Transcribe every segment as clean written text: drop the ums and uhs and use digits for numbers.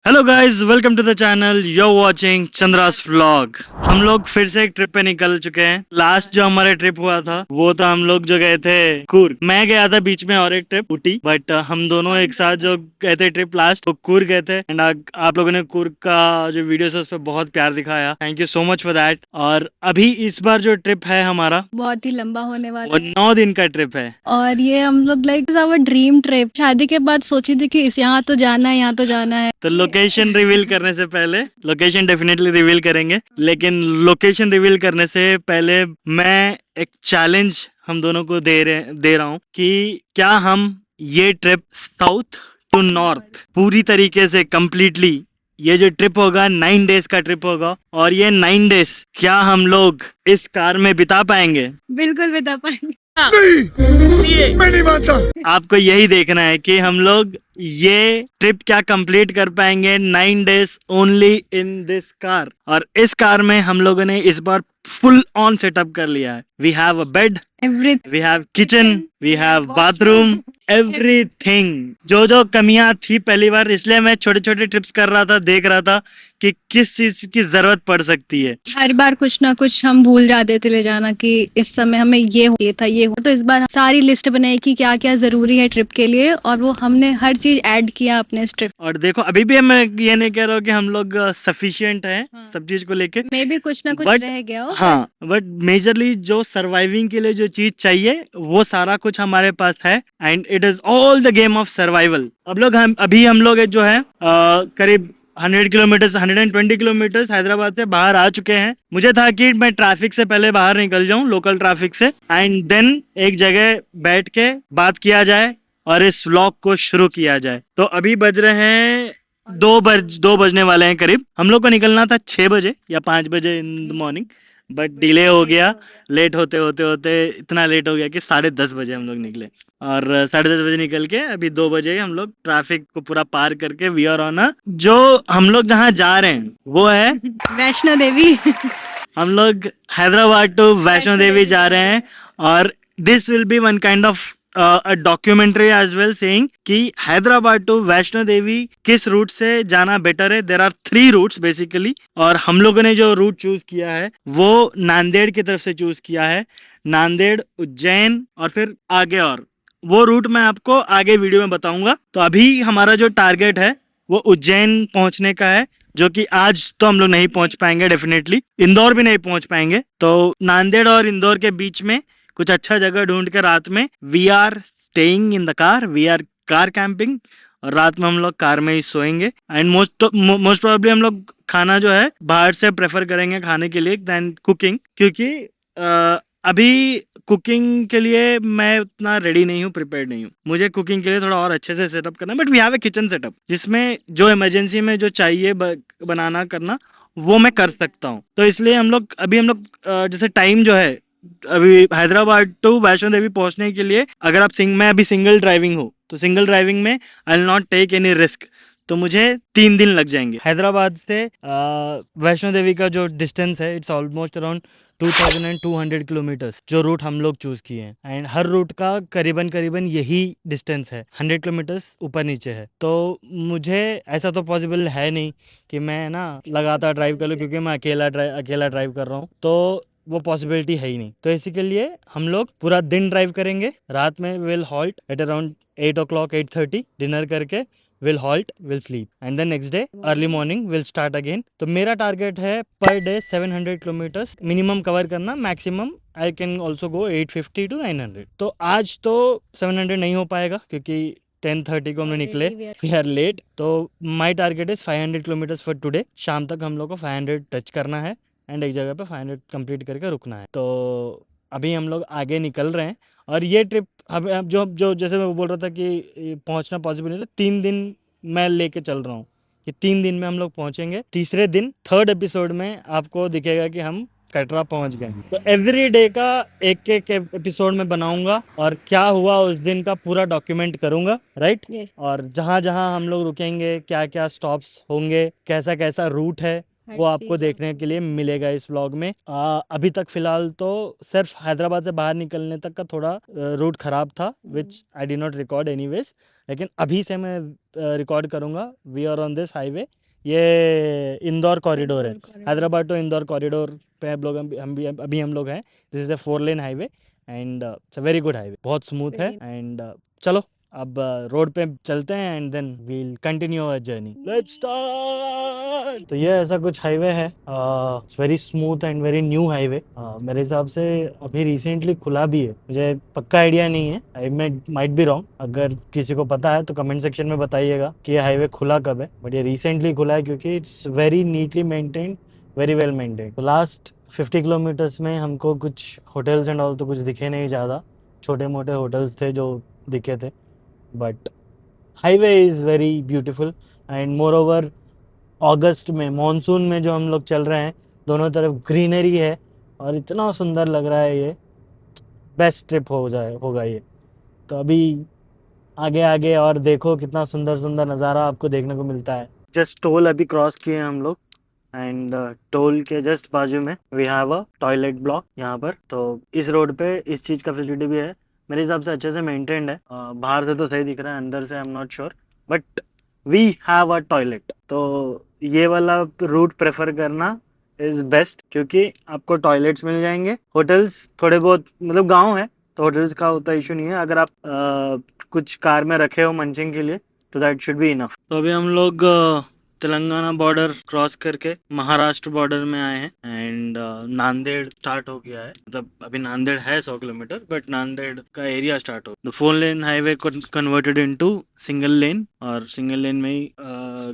Hello guys, welcome to the channel. You are watching Chandra's vlog. हम लोग फिर से एक ट्रिप पे निकल चुके हैं। लास्ट जो हमारा ट्रिप हुआ था वो तो हम लोग जो गए थे कूर्ग। मैं गया था बीच में और एक ट्रिप ऊटी, बट हम दोनों एक साथ जो गए थे ट्रिप लास्ट वो कूर्ग गए थे। एंड आप लोगों ने कूर्ग का जो वीडियो है उस पर बहुत प्यार दिखाया। Thank you so much for that. और अभी इस बार जो ट्रिप है हमारा बहुत ही लंबा होने वाला वो है 9 दिन का ट्रिप है। और ये हम लोग लाइक आवर ड्रीम ट्रिप। शादी के बाद सोची थी कि इस यहाँ तो जाना है, यहाँ तो जाना है। तो लोकेशन रिवील करने से पहले, लोकेशन डेफिनेटली रिवील करेंगे, लेकिन लोकेशन रिवील करने से पहले मैं एक चैलेंज हम दोनों को दे रहा हूँ कि क्या हम ये ट्रिप साउथ टू नॉर्थ पूरी तरीके से कंप्लीटली, ये जो ट्रिप होगा 9 डेज का ट्रिप होगा, और ये 9 डेज क्या हम लोग इस कार में बिता पाएंगे? बिल्कुल बता पाएंगे। नहीं, मैं नहीं मानता। आपको यही देखना है कि हम लोग ये ट्रिप क्या कंप्लीट कर पाएंगे 9 days only in this car. और इस कार में हम लोगों ने इस बार फुल ऑन सेटअप कर लिया है। We have a bed, we have kitchen, we have bathroom, everything. जो कमियां थी पहली बार, इसलिए मैं छोटे छोटे ट्रिप्स कर रहा था, देख रहा था कि किस चीज की जरूरत पड़ सकती है। हर बार कुछ ना कुछ हम भूल जाते थे ले जाना कि इस समय हमें ये था ये हो। तो इस बार सारी लिस्ट बनाई कि क्या क्या जरूरी है ट्रिप के लिए, और वो हमने हर चीज ऐड किया अपने इस ट्रिप। और देखो, अभी भी मैं ये नहीं कह रहा हूँ कि हम लोग सफिशिएंट हैं सब चीज को लेके। मे भी कुछ ना कुछ बट रह गया हो। हाँ, बट मेजरली जो सर्वाइविंग के लिए जो चीज चाहिए वो सारा कुछ हमारे पास है। And it is all the game of survival. अभी हम लोग जो है करीब 100 किलोमीटर, 120 किलोमीटर हैदराबाद से बाहर आ चुके हैं। मुझे था कि मैं ट्रैफिक से पहले बाहर निकल जाऊं, लोकल ट्रैफिक से, एंड देन एक जगह बैठ के बात किया जाए और इस व्लॉग को शुरू किया जाए। तो अभी बज रहे हैं 2 बजने वाले हैं करीब। हम लोग को निकलना था 6 बजे या 5 बजे in the morning, but delay हो गया। लेट होते होते होते इतना लेट हो गया कि 10:30 बजे हम लोग निकले। और 10:30 बजे निकल के अभी 2 बजे हम लोग ट्रैफिक को पूरा पार करके वी आर ऑन अ, जो हम लोग जहाँ जा रहे हैं वो है वैष्णो देवी। हम लोग हैदराबाद टू वैष्णो देवी जा रहे हैं। और this will be one kind of a documentary as well, saying कि हैदराबाद टू वैष्णो देवी किस रूट से जाना बेटर है। देर आर 3 रूट्स बेसिकली, और हम लोगों ने जो रूट चूज किया है वो नांदेड़ की तरफ से चूज किया है। नांदेड़, उज्जैन और फिर आगे, और वो रूट मैं आपको आगे वीडियो में बताऊंगा। तो अभी हमारा जो टारगेट है वो उज्जैन पहुंचने का है, जो कि आज तो हम लोग नहीं पहुंच पाएंगे डेफिनेटली। इंदौर भी नहीं पहुंच पाएंगे। तो नांदेड़ और इंदौर के बीच में कुछ अच्छा जगह ढूंढ के रात में we are staying in the car, we are car camping, और रात में हम लोग कार में ही सोएंगे। एंड मोस्ट प्रोबेबली हम लोग खाना जो है बाहर से प्रेफर करेंगे खाने के लिए देन कुकिंग, क्योंकि अभी कुकिंग के लिए मैं उतना रेडी नहीं हूँ, प्रिपेयर्ड नहीं हूँ। मुझे कुकिंग के लिए थोड़ा और अच्छे से सेटअप करना है। But we have a kitchen setup जिसमें जो इमरजेंसी में जो चाहिए बनाना करना वो मैं कर सकता हूँ। तो इसलिए हम लोग जैसे टाइम जो है अभी हैदराबाद टू वैष्णो देवी पहुंचने के लिए, अगर मैं अभी सिंगल ड्राइविंग हूँ तो सिंगल ड्राइविंग में I will not take any risk. तो मुझे 3 दिन लग जाएंगे। हैदराबाद से वैष्णो देवी का जो डिस्टेंस है इट्स ऑलमोस्ट अराउंड 2200 किलोमीटर्स, जो रूट हम लोग चूज किए हैं। एंड हर रूट का करीबन करीबन यही डिस्टेंस है, 100 किलोमीटर्स ऊपर नीचे है। तो मुझे ऐसा तो पॉसिबल है नहीं कि मैं ना लगातार ड्राइव कर लूँ, क्योंकि मैं अकेला ड्राइव कर रहा हूँ, तो वो पॉसिबिलिटी है ही नहीं। तो इसी के लिए हम लोग पूरा दिन ड्राइव करेंगे। रात में will halt at around 8 o'clock, 8:30, dinner करके will halt, will sleep, and then next day early morning will start again. तो मेरा टारगेट है per day 700 kilometres minimum cover करना। Maximum I can also go 850 to 900। तो आज तो 700 नहीं हो पाएगा क्योंकि 10:30 को हम निकले, वी आर लेट। तो my target is 500 kilometres for today. शाम तक हम लोग को 500 टच करना है एंड एक जगह पे 500 कंप्लीट करके रुकना है। तो अभी हम लोग आगे निकल रहे हैं। और ये ट्रिप अब जो जैसे मैं बोल रहा था कि पहुंचना पॉसिबल नहीं था, 3 दिन मैं लेके चल रहा हूँ कि 3 दिन में हम लोग पहुंचेंगे। तीसरे दिन 3rd एपिसोड में आपको दिखेगा कि हम कटरा पहुंच गए। तो एवरी डे का एक एक एपिसोड में बनाऊंगा और क्या हुआ उस दिन का पूरा डॉक्यूमेंट करूंगा, राइट। Yes. और जहां जहां हम लोग रुकेंगे, क्या क्या स्टॉप्स होंगे, कैसा कैसा रूट है, हर वो आपको चीज देखने के लिए मिलेगा इस व्लॉग में। अभी तक फिलहाल तो सिर्फ हैदराबाद से बाहर निकलने तक का थोड़ा रूट खराब था, which I did not record anyways, लेकिन अभी से मैं रिकॉर्ड करूंगा। We are on this highway, ये इंदौर कॉरिडोर है, हैदराबाद टू इंदौर कॉरिडोर पे अभी हम लोग हैं। This is a 4 lane highway and it's a very good highway, बहुत स्मूथ है। एंड चलो अब रोड पे चलते हैं and then we'll continue our journey, let's start. तो ये ऐसा कुछ हाईवे है, it's very smooth and very new highway. मेरे हिसाब से अभी रिसेंटली खुला भी है, मुझे पक्का आइडिया नहीं है, आई माइट बी रॉन्ग। अगर किसी को पता है तो कमेंट सेक्शन में बताइएगा कि ये हाईवे खुला कब है, बट ये रिसेंटली खुला है क्योंकि it's very neatly maintained, very well maintained. तो लास्ट 50 किलोमीटर्स में हमको कुछ होटल्स एंड ऑल तो कुछ दिखे नहीं ज़्यादा, छोटे मोटे होटल्स थे जो दिखे थे, but highway is very beautiful and more over अगस्त में, मानसून में जो हम लोग चल रहे हैं, दोनों तरफ ग्रीनरी है और इतना सुंदर लग रहा है, ये बेस्ट ट्रिप होगा ये। तो अभी आगे आगे और देखो कितना सुंदर सुंदर नज़ारा आपको देखने को मिलता है। जस्ट टोल अभी क्रॉस किए हम लोग एंड टोल के जस्ट बाजू में we have a toilet block यहाँ पर। तो इस रोड पे इस चीज़ का फैसिलिटी भी है, मेरे हिसाब से अच्छे से मेंटेन्ड है। बाहर से तो सही दिख रहा है, अंदर से I am not sure, but we have a toilet. तो ये वाला रूट प्रेफर करना इज बेस्ट क्योंकि आपको टॉयलेट्स मिल जाएंगे। होटल्स थोड़े बहुत मतलब गांव है तो होटल्स का उतना इशू नहीं है, अगर आप कुछ कार में रखे हो मंचिंग के लिए तो दैट शुड बी इनफ। तो अभी हम लोग तेलंगाना बॉर्डर क्रॉस करके महाराष्ट्र बॉर्डर में आए हैं एंड नांदेड़ स्टार्ट हो गया है। मतलब अभी नांदेड़ है 100 किलोमीटर, बट नांदेड़ का एरिया स्टार्ट हो। The 4 lane highway converted into single lane, और सिंगल लेन में ही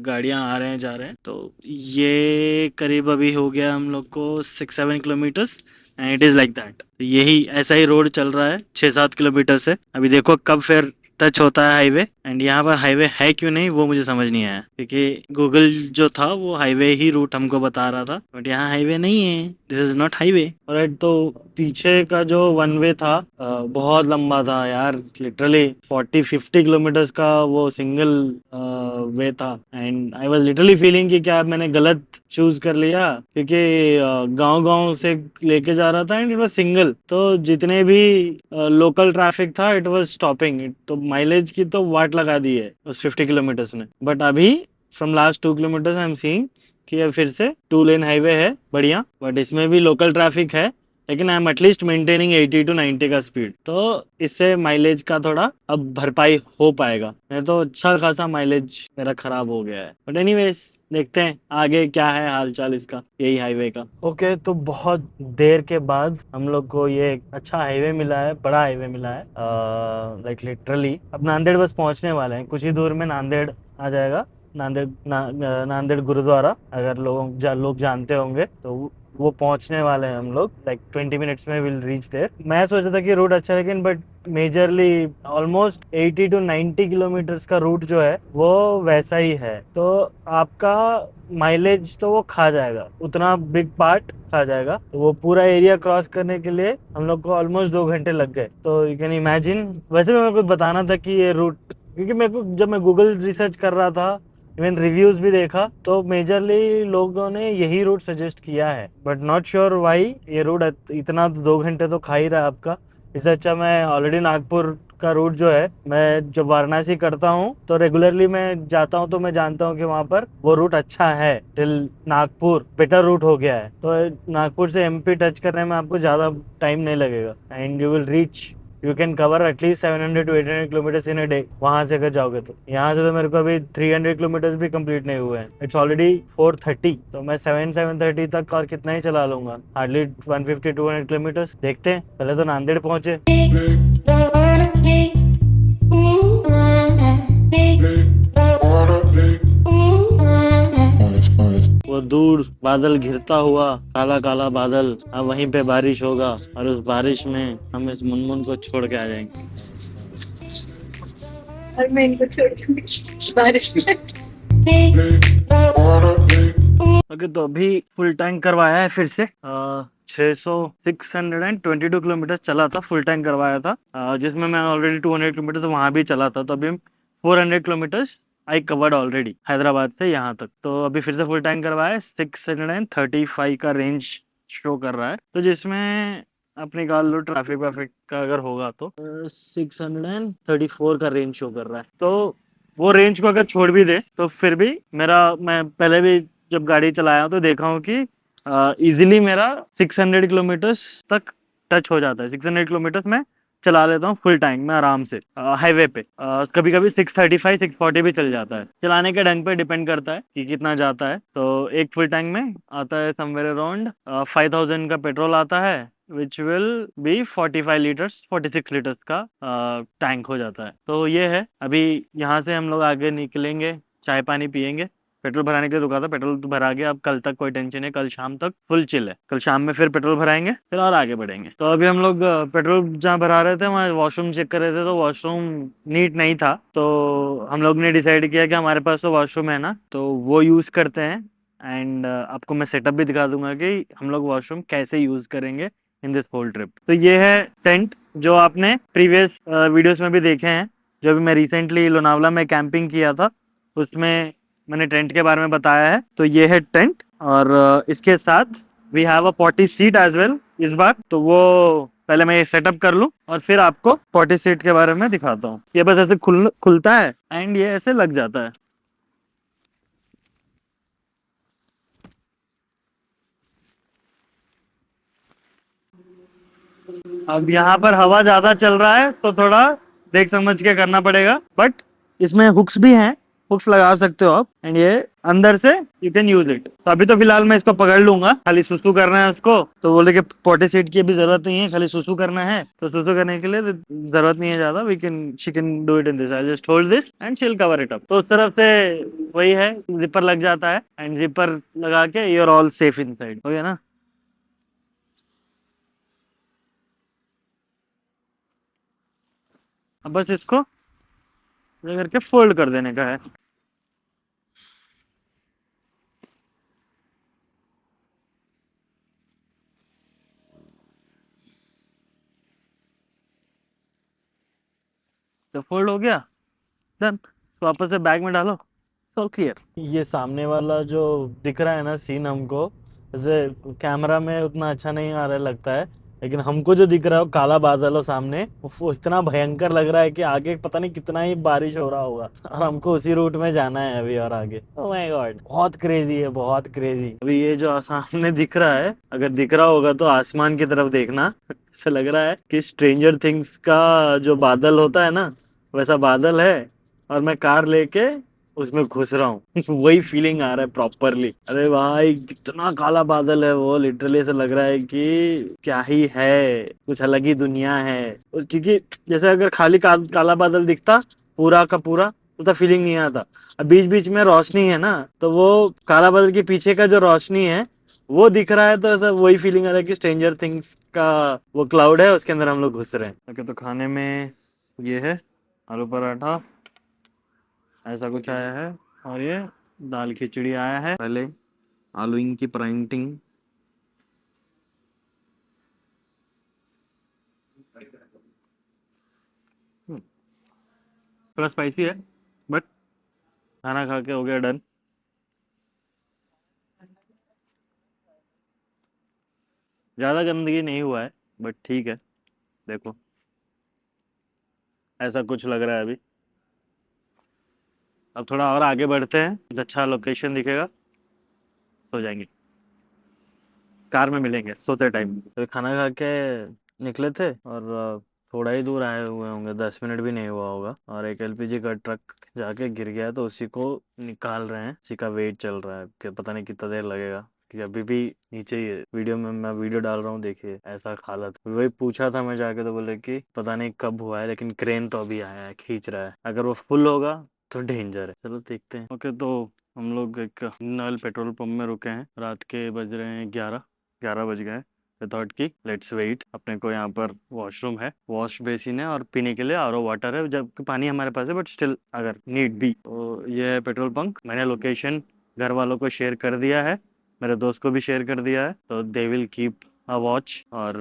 गाड़ियां आ रहे हैं जा रहे हैं। तो ये करीब अभी हो गया हम लोग को 6-7 kilometres and it is like that. यही ऐसा ही रोड चल रहा है 6-7 किलोमीटर से। अभी देखो कब फिर टच होता है हाईवे, एंड यहाँ पर हाईवे है क्यों नहीं वो मुझे समझ नहीं आया, क्योंकि गूगल जो था वो हाईवे ही रूट हमको बता रहा था, बट यहाँ हाईवे नहीं है, this is not highway. Right, तो पीछे का जो वन वे था बहुत लंबा था यार, लिटरली 40-50 किलोमीटर्स का वो सिंगल वे था and I was literally feeling कि क्या मैंने गलत चूज कर लिया, क्योंकि गांव से लेके जा रहा था एंड इट वाज सिंगल, तो जितने भी लोकल ट्रैफिक था इट वाज स्टॉपिंग। तो माइलेज की तो वाट लगा दी है उस 50 किलोमीटर्स ने, बट अभी from last 2 kilometres I am seeing कि अब फिर से 2 लेन हाईवे है बढ़िया, बट इसमें भी लोकल ट्रैफिक है, लेकिन आई एम एटलीस्ट मेंटेनिंग 80-90 का स्पीड, तो इससे माइलेज का थोड़ा अब भरपाई हो पाएगा। नहीं तो अच्छा खासा माइलेज मेरा खराब हो गया है, बट एनीवेज देखते हैं आगे क्या है हालचाल इसका, यही हाईवे का। ओके, तो बहुत देर के बाद हम लोग को ये एक अच्छा हाईवे मिला है, बड़ा हाईवे मिला है, लाइक लिटरली अब नांदेड़ बस पहुंचने वाले हैं, कुछ ही दूर में नांदेड़ आ जाएगा। नांदेड़ गुरुद्वारा अगर लोग जानते होंगे तो वो पहुंचने वाले हैं हम लोग, लाइक 20 मिनट्स में विल रीच देयर। मैं सोचा था कि रूट अच्छा, लेकिन बट मेजरली ऑलमोस्ट 80-90 किलोमीटर्स का रूट जो है वो वैसा ही है, तो आपका माइलेज तो वो खा जाएगा, उतना बिग पार्ट खा जाएगा। तो वो पूरा एरिया क्रॉस करने के लिए हम लोग को ऑलमोस्ट 2 घंटे लग गए। तो यू कैन इमेजिन, वैसे मेरे को बताना था कि ये रूट, क्योंकि मेरे को जब मैं गूगल रिसर्च कर रहा था, इवन रिव्यूज भी देखा, तो मेजरली लोगों ने यही रूट सजेस्ट किया है, बट नॉट श्योर व्हाई ये रूट इतना 2 घंटे तो खा ही रहा है आपका। इससे अच्छा मैं ऑलरेडी नागपुर का रूट जो है, मैं जब वाराणसी करता हूँ तो रेगुलरली मैं जाता हूँ, तो मैं जानता हूँ कि वहाँ पर वो रूट अच्छा है, टिल नागपुर बेटर रूट हो गया है। तो नागपुर से एमपी टच करने में आपको ज़्यादा टाइम नहीं लगेगा and you will reach, you can cover at least 700-800 kilometres in a day वहां से अगर जाओगे तो। यहाँ से तो मेरे को अभी 300 किलोमीटर्स भी कंप्लीट नहीं हुए हैं, इट्स ऑलरेडी 4:30, तो मैं 7:30 तक और कितना ही चला लूंगा, हार्डली 150-200 किलोमीटर्स। देखते हैं, पहले तो नांदेड़ पहुंचे। वो दूर बादल घिरता हुआ, काला काला बादल, अब वहीं पे बारिश होगा और उस बारिश में हम इस मुनमुन को छोड़ के आ जाएंगे और मैं इनको छोड़ दूंगी बारिश में। ओके, तो अभी फुल टैंक करवाया है फिर से, 622 किलोमीटर चला था, फुल टैंक करवाया था, जिसमें मैं ऑलरेडी 200 किलोमीटर वहां भी चला था, तो अभी हम 400 kilometre I covered already Hyderabad से यहाँ तक। तो अभी फिर से फुल टैंक करवाया, 635 का रेंज शो कर रहा है, तो जिसमें आप निकाल लो ट्रैफिक वैफिक का अगर होगा तो 634 का रेंज शो कर रहा है। तो वो रेंज को अगर छोड़ भी दे तो फिर भी मैं पहले भी जब गाड़ी चलाया हूं तो देखा हूँ कि इजीली मेरा 600 किलोमीटर्स तक टच हो जाता है। 600 किलोमीटर्स में चला लेता हूँ फुल टैंक में आराम से हाईवे पे। कभी कभी 635 640 भी चल जाता है, चलाने के ढंग पे डिपेंड करता है कि कितना जाता है। तो एक फुल टैंक में आता है समवेयर अराउंड 5000 का पेट्रोल आता है, which will be 45 litres 46 litres का टैंक हो जाता है। तो ये है, अभी यहाँ से हम लोग आगे निकलेंगे, चाय पानी पियेंगे। पेट्रोल भराने के लिए रुका था, पेट्रोल तो भरा गया, अब कल तक कोई टेंशन नहीं, कल शाम तक फुल चिल है। कल शाम में फिर पेट्रोल भराएंगे, फिर और आगे बढ़ेंगे। तो अभी हम लोग पेट्रोल जहाँ भरा रहे थे वहाँ वॉशरूम चेक कर रहे थे, तो वॉशरूम नीट नहीं था। तो हम लोग ने डिसाइड किया कि हमारे पास तो वॉशरूम है ना, तो वो यूज करते हैं। एंड आपको मैं सेटअप भी दिखा दूंगा कि हम लोग वॉशरूम कैसे यूज करेंगे इन दिस होल ट्रिप। तो ये है टेंट जो आपने प्रीवियस वीडियोस में भी देखे हैं। जो भी मैं रिसेंटली लोनावला में कैंपिंग किया था उसमें मैंने टेंट के बारे में बताया है। तो ये है टेंट, और इसके साथ we have a potty seat as well इस बार। तो वो पहले मैं ये सेटअप कर लूं और फिर आपको पॉटी सीट के बारे में दिखाता हूँ। ये बस ऐसे खुलता है एंड ये ऐसे लग जाता है। अब यहाँ पर हवा ज्यादा चल रहा है तो थोड़ा देख समझ के करना पड़ेगा, बट इसमें हुक्स भी हैं, हुक्स लगा सकते हो आप। एंड ये अंदर से यू कैन यूज इट। तो अभी तो फिलहाल मैं इसको पकड़ लूंगा, खाली सुसु करना है उसको। तो बोले कि पोटे सीट की भी जरूरत नहीं है, खाली सुसु करना है। तो सुसु करने के लिए जरूरत नहीं है ज्यादा, we can she can do it in this. I just hold this and she will cover it up. तो उस तरफ से वही है, जिपर लग जाता है एंड जिपर लगा के you are all safe inside. हो गया ना। अब बस इसको ये करके फोल्ड कर देने का है। तो फोल्ड हो गया, डन। तो वापस से बैग में डालो, सो क्लियर। ये सामने वाला जो दिख रहा है ना सीन हमको, जैसे कैमरा में उतना अच्छा नहीं आ रहा लगता है, लेकिन हमको जो दिख रहा है वो काला बादल हो सामने, वो इतना भयंकर लग रहा है कि आगे पता नहीं कितना ही बारिश हो रहा होगा, और हमको उसी रूट में जाना है अभी और आगे। ओह माय गॉड, बहुत क्रेजी है, बहुत क्रेजी। अभी ये जो सामने दिख रहा है, अगर दिख रहा होगा तो आसमान की तरफ देखना। ऐसा लग रहा है कि स्ट्रेंजर थिंग्स का जो बादल होता है ना, वैसा बादल है, और मैं कार लेके उसमें घुस रहा हूँ। वही फीलिंग आ रहा है प्रॉपरली। अरे भाई कितना काला बादल है वो, लिटरली ऐसा लग रहा है कि क्या ही है, कुछ अलग ही दुनिया है क्योंकि जैसे अगर खाली काला बादल दिखता पूरा का पूरा तो फीलिंग नहीं आता। अब बीच बीच में रोशनी है ना, तो वो काला बादल के पीछे का जो रोशनी है वो दिख रहा है, तो ऐसा वही फीलिंग आ रहा है कि स्ट्रेंजर थिंग्स का वो क्लाउड है, उसके अंदर हम लोग घुस रहे हैं। ओके, तो खाने में ये है आलू पराठा, ऐसा कुछ आया है, और ये दाल खिचड़ी आया है। पहले आलू की प्राइंटिंग, थोड़ा स्पाइसी है बट खाना खा के हो गया डन। ज्यादा गंदगी नहीं हुआ है बट ठीक है। देखो ऐसा कुछ लग रहा है अभी। अब थोड़ा और आगे बढ़ते हैं, अच्छा लोकेशन दिखेगा सो जाएंगे, कार में मिलेंगे सोते टाइम। तो खाना खा के निकले थे, और थोड़ा ही दूर आए हुए होंगे, 10 मिनट भी नहीं हुआ होगा, और एक एलपीजी का ट्रक जाके गिर गया, तो उसी को निकाल रहे हैं। उसी का वेट चल रहा है कि पता नहीं कितना देर लगेगा, कि अभी भी नीचे ही है। वीडियो में मैं वीडियो डाल रहा हूँ, देखिए ऐसा हालत। वही पूछा था मैं जाके, तो बोले कि पता नहीं कब हुआ है, लेकिन क्रेन तो अभी आया है, खींच रहा है। अगर वो फुल होगा तो डेंजर है। चलो देखते हैं। ओके, तो हम लोग एक नल पेट्रोल पंप में रुके हैं। रात के बज रहे हैं 11 बज गए। थॉट की लेट्स वेट। अपने को यहाँ पर वॉशरूम है, वॉश बेसिन है, और पीने के लिए आरओ वाटर है, जबकि पानी हमारे पास है, बट स्टिल अगर नीड भी। तो ये है पेट्रोल पंप। मैंने लोकेशन घर वालों को शेयर कर दिया है, मेरे दोस्त को भी शेयर कर दिया है, तो they will keep a watch और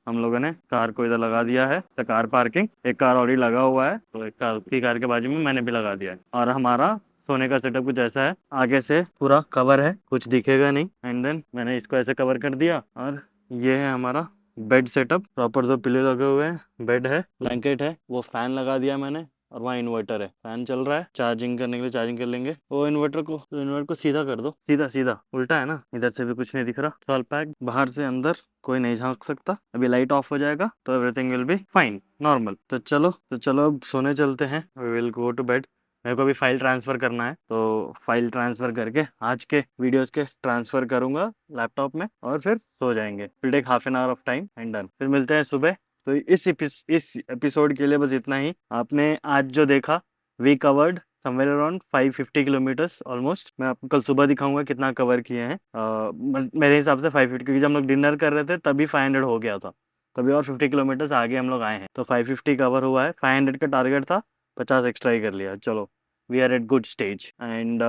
हम लोगों ने कार को इधर लगा दिया है, तो कार पार्किंग। एक कार ऑलरेडी लगा हुआ है, तो एक कार की कार के बाजू में मैंने भी लगा दिया है। और हमारा सोने का सेटअप कुछ ऐसा है, आगे से पूरा कवर है, कुछ दिखेगा नहीं। एंड देन मैंने इसको ऐसे कवर कर दिया और ये है हमारा बेड सेटअप। प्रॉपर दो पिलो लगे हुए हैं, बेड है, ब्लैंकेट है, वो फैन लगा दिया मैंने और वहाँ इन्वर्टर है, फैन चल रहा है। चार्जिंग करने के लिए चार्जिंग कर लेंगे। वो इन्वर्टर को सीधा कर दो, सीधा सीधा, उल्टा है ना, इधर से भी कुछ नहीं दिख रहा। ऑल पैक, बाहर से अंदर कोई नहीं झांक सकता। अभी लाइट ऑफ हो जाएगा तो everything will be fine, normal. तो चलो अब सोने चलते हैं। We will go to bed. मेरे को अभी फाइल ट्रांसफर करना है, तो फाइल ट्रांसफर करके आज के वीडियोस के ट्रांसफर करूंगा लैपटॉप में और फिर सो जाएंगे। Will take half an hour of time and done. फिर मिलते हैं सुबह। तो इस एपिसोड के लिए बस इतना ही। आपने आज जो देखा, we covered somewhere around 550 kilometres almost. मैं आपको कल सुबह दिखाऊंगा कितना कवर किए हैं। मेरे हिसाब से 550, क्योंकि जब हम लोग डिनर कर रहे थे तभी 500 हो गया था, तभी और 50 किलोमीटर्स आगे हम लोग आए हैं। तो 550 कवर हुआ है। 500 का टारगेट था, 50 एक्स्ट्रा ही कर लिया। चलो, we are at good stage. And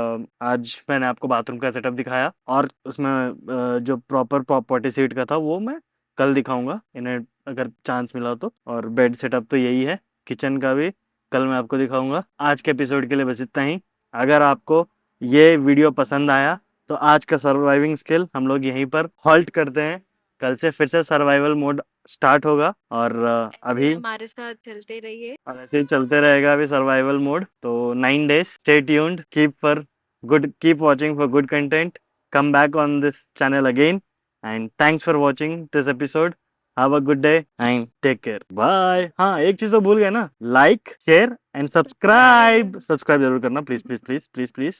आज मैंने आपको बाथरूम का सेटअप दिखाया और उसमें जो प्रॉपर प्रॉपर्टी सीट का था वो मैं कल दिखाऊंगा इन्हें, अगर चांस मिला तो। और बेड सेटअप तो यही है, किचन का भी कल मैं आपको दिखाऊंगा। आज के एपिसोड के लिए बस इतना ही। अगर आपको ये वीडियो पसंद आया तो आज का सर्वाइविंग स्किल हम लोग यहीं पर हॉल्ट करते हैं। कल से फिर से सर्वाइवल मोड स्टार्ट होगा और अभी हमारे साथ चलते रहिए। और ऐसे ही चलते रहेगा अभी सर्वाइवल मोड। तो 9 days, stay tuned, keep watching for good content, come back on this channel again and thanks for watching this episode. Have a good day and take care, bye. हाँ, एक चीज तो भूल गए ना, लाइक शेयर एंड सब्सक्राइब जरूर करना, please please please please please.